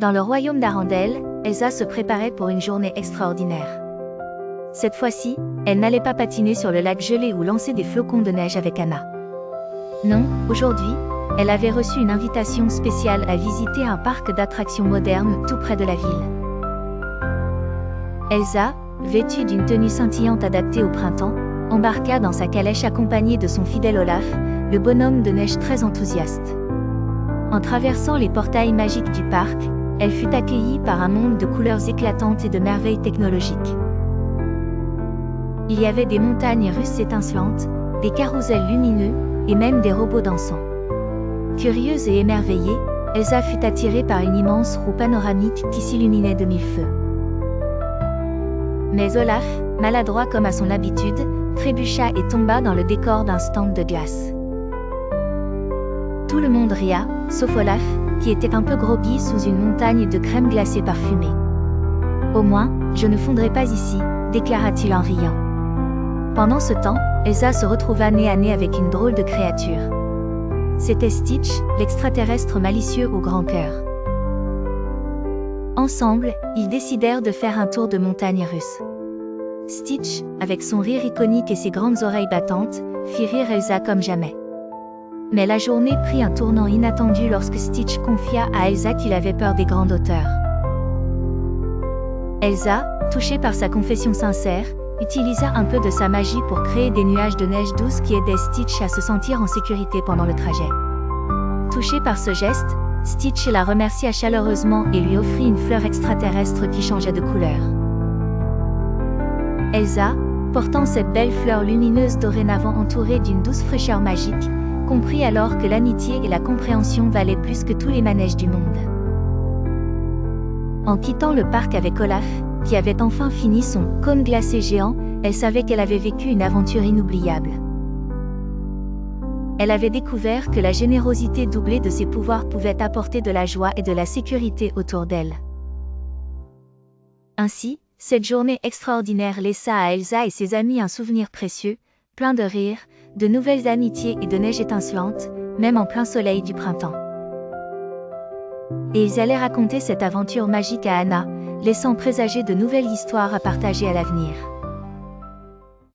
Dans le royaume d'Arendelle, Elsa se préparait pour une journée extraordinaire. Cette fois-ci, elle n'allait pas patiner sur le lac gelé ou lancer des flocons de neige avec Anna. Non, aujourd'hui, elle avait reçu une invitation spéciale à visiter un parc d'attractions moderne tout près de la ville. Elsa, vêtue d'une tenue scintillante adaptée au printemps, embarqua dans sa calèche accompagnée de son fidèle Olaf, le bonhomme de neige très enthousiaste. En traversant les portails magiques du parc, elle fut accueillie par un monde de couleurs éclatantes et de merveilles technologiques. Il y avait des montagnes russes étincelantes, des carrousels lumineux, et même des robots dansants. Curieuse et émerveillée, Elsa fut attirée par une immense roue panoramique qui s'illuminait de mille feux. Mais Olaf, maladroit comme à son habitude, trébucha et tomba dans le décor d'un stand de glace. Tout le monde ria, sauf Olaf, qui était un peu groggy sous une montagne de crème glacée parfumée. « Au moins, je ne fondrai pas ici », déclara-t-il en riant. Pendant ce temps, Elsa se retrouva nez à nez avec une drôle de créature. C'était Stitch, l'extraterrestre malicieux au grand cœur. Ensemble, ils décidèrent de faire un tour de montagne russe. Stitch, avec son rire iconique et ses grandes oreilles battantes, fit rire Elsa comme jamais. Mais la journée prit un tournant inattendu lorsque Stitch confia à Elsa qu'il avait peur des grandes hauteurs. Elsa, touchée par sa confession sincère, utilisa un peu de sa magie pour créer des nuages de neige douce qui aidaient Stitch à se sentir en sécurité pendant le trajet. Touché par ce geste, Stitch la remercia chaleureusement et lui offrit une fleur extraterrestre qui changeait de couleur. Elsa, portant cette belle fleur lumineuse dorénavant entourée d'une douce fraîcheur magique, comprit alors que l'amitié et la compréhension valaient plus que tous les manèges du monde. En quittant le parc avec Olaf, qui avait enfin fini son cône glacé géant, elle savait qu'elle avait vécu une aventure inoubliable. Elle avait découvert que la générosité doublée de ses pouvoirs pouvait apporter de la joie et de la sécurité autour d'elle. Ainsi, cette journée extraordinaire laissa à Elsa et ses amis un souvenir précieux, plein de rires, de nouvelles amitiés et de neige étincelante, même en plein soleil du printemps. Et ils allaient raconter cette aventure magique à Anna, laissant présager de nouvelles histoires à partager à l'avenir.